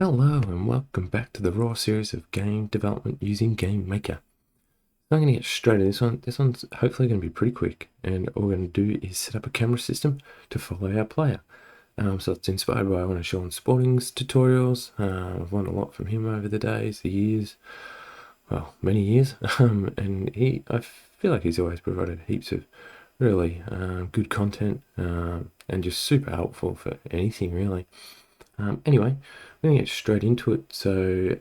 Hello and welcome back to the raw series of game development using GameMaker. I'm going to get straight into this one. This one's hopefully going to be pretty quick, and all we're going to do is set up a camera system to follow our player. So it's inspired by one of Sean Sporting's tutorials. I've learned a lot from him over the days, the years, well, many years, and I feel like he's always provided heaps of really good content and just super helpful for anything really. Anyway, we're going to get straight into it. So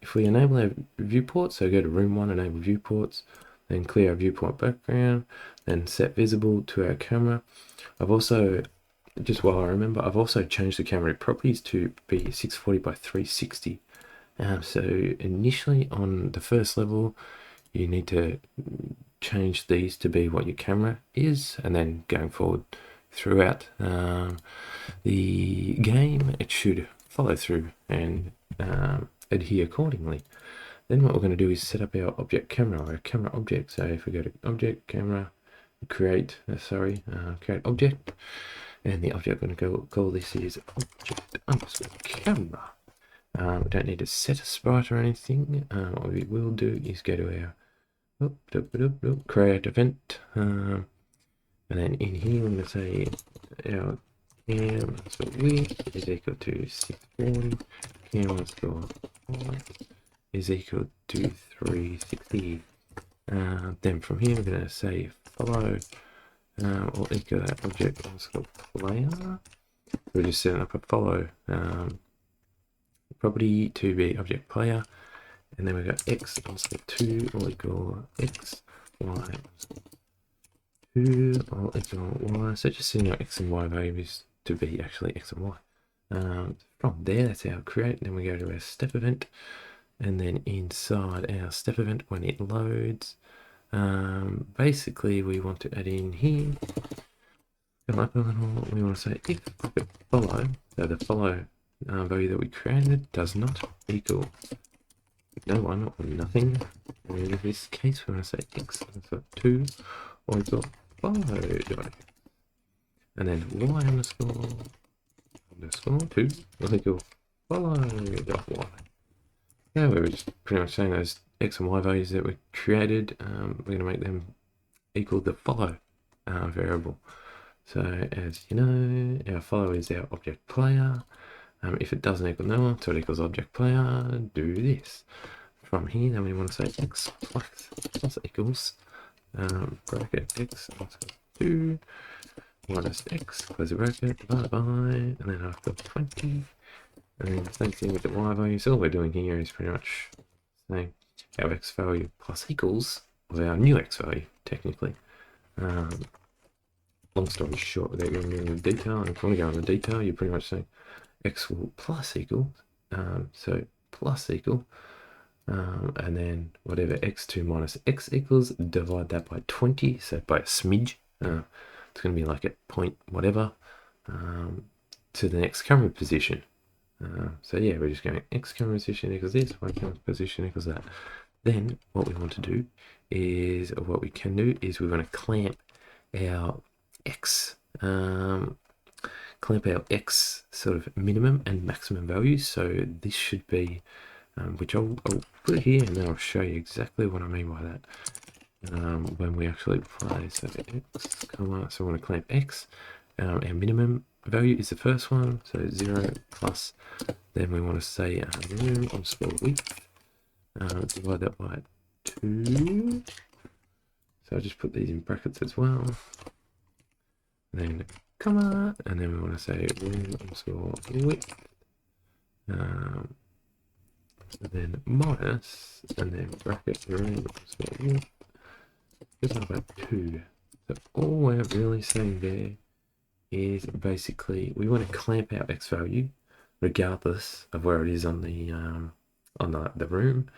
if we enable our viewport, so go to room 1, enable viewports, then clear our viewport background, then set visible to our camera. I've also, just while I remember, I've also changed the camera properties to be 640 by 360. So initially on the first level, you need to change these to be what your camera is, and then going forward throughout the game, it should follow through and adhere accordingly. Then what we're going to do is set up our object camera, or our camera object. So if we go to object camera, create object, and the object we're going to call this is object underscore camera. We don't need to set a sprite or anything. What we will do is go to our create event, and then in here we're going to say our cam width is equal to 640, cam underscore height is equal to 360. Then from here we're going to say follow or equal that object underscore player. We're just setting up a follow property to be object player, and then we've got x underscore 2 will equal x, y 2 will equal y. So just setting our x and y values to be actually x and y. From there, that's our create. Then we go to our step event, and then inside our step event, when it loads, basically we want to add in here. Go up a little. We want to say if follow. So the follow value that we created does not equal no one or nothing. And in this case, we want to say x underscore 2 or equal follow dot, and then y underscore 2 will equal follow dot y. Yeah, we were just pretty much saying those x and y values that we created, we're going to make them equal the follow variable. So as you know, our follow is our object player. If it doesn't equal no one, so it equals object player, do this. From here, then we want to say x plus equals bracket x underscore 2 minus x, close the bracket, divide by, and then I've got 20. And then the same thing with the y value. So all we're doing here is pretty much saying our x value plus equals of our new x value, technically. Long story short, without going into detail, and if you want to go into detail, you're pretty much saying x will plus equal, so plus equal, and then whatever x2 minus x equals, divide that by 20, so by a smidge. It's going to be like at point whatever to the next camera position. So yeah, we're just going x camera position equals this, y camera position equals that. Then what we want to do is, or what we can do is, we want to clamp our x, sort of minimum and maximum values. So this should be, which I'll put it here, and then I'll show you exactly what I mean by that when we actually play. So x, comma, so we want to clamp x. Our minimum value is the first one, so 0 plus, then we want to say minimum underscore width, divide that by 2, so I'll just put these in brackets as well, then comma, and then we want to say room underscore width, then minus, and then bracket room underscore width, divide by 2. So all we're really saying there is basically we want to clamp our x value regardless of where it is on the room,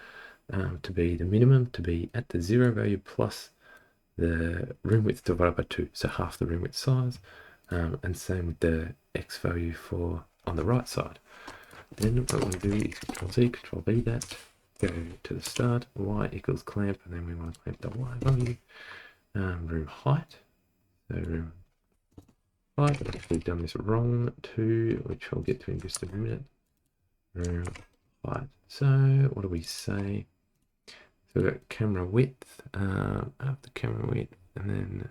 to be the minimum, to be at the 0 value plus the room width divided by 2, so half the room width size, and same with the x value for on the right side. Then what we want to do is Control C, Control V that, go to the start, y equals clamp, and then we want to clamp the y value, room height, so room height, I've actually done this wrong too, which I'll get to in just a minute. room height. So what do we say? So we've got camera width, half the camera width, and then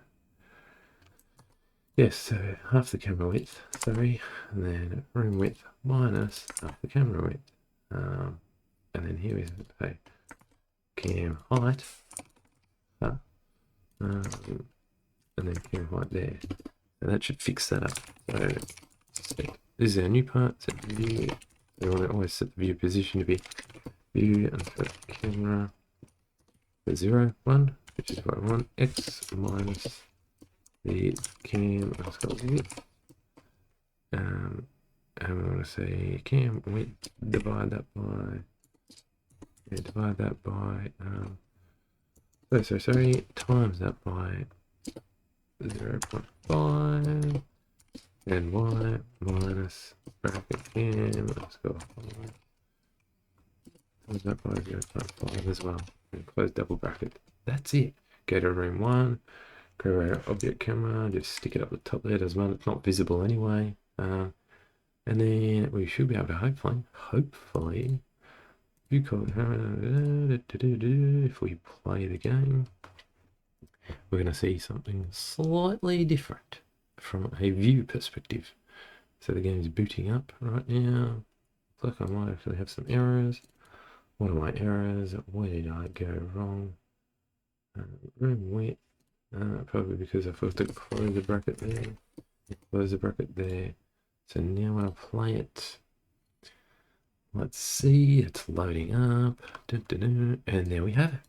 yes, so half the camera width, sorry, and then room width minus half the camera width. And then here is a cam height, and then cam height there. And that should fix that up. So this is our new part, set the view. We want to always set the view position to be view and set camera for 0, 1, which is what I want, x minus the cam width. And we want to say cam width, divide that by times that by 0.5 and y minus bracket cam, let's go times that by 0.5 as well, and close double bracket. That's it. Go to room 1, create our object camera, just stick it up the top there as well, it's not visible anyway. And then we should be able to hopefully, if we play the game, we're going to see something slightly different from a view perspective. So the game is booting up right now. Looks like I might actually have some errors. What are my errors? Where did I go wrong? Room width. Probably because I forgot to close the bracket there. Close the bracket there. So now I'll play it. Let's see, it's loading up. And there we have it.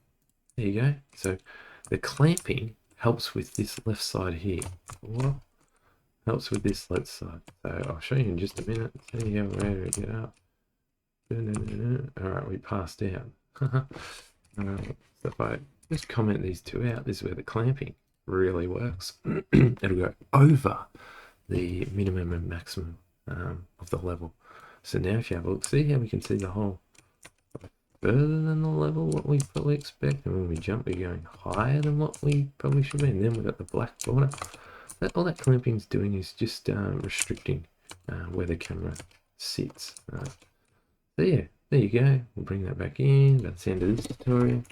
There you go. So the clamping helps with this left side here. What? Helps with this left side. So I'll show you in just a minute. There you go, ready to get up. Alright, we passed out. So if I just comment these two out, this is where the clamping really works. It'll go over the minimum and maximum of the level. So now if you have a look, see how we can see the hole further than the level what we probably expect, and when we jump we're going higher than what we probably should be, and then we've got the black border. All that clamping is doing is just restricting where the camera sits. So yeah, there you go. We'll bring that back in. That's the end of this tutorial.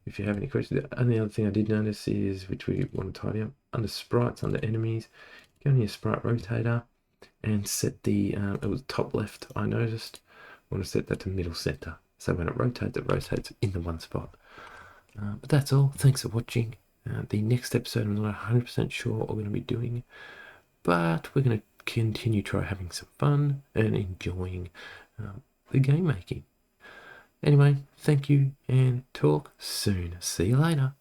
If you have any questions, the only other thing I did notice is, which we want to tidy up, under sprites, under enemies, go in your sprite rotator and set the, it was top left, I noticed. I want to set that to middle center. So when it rotates in the one spot. But that's all. Thanks for watching. The next episode, I'm not 100% sure what we're going to be doing, but we're going to continue having some fun and enjoying the game making. Anyway, thank you and talk soon. See you later.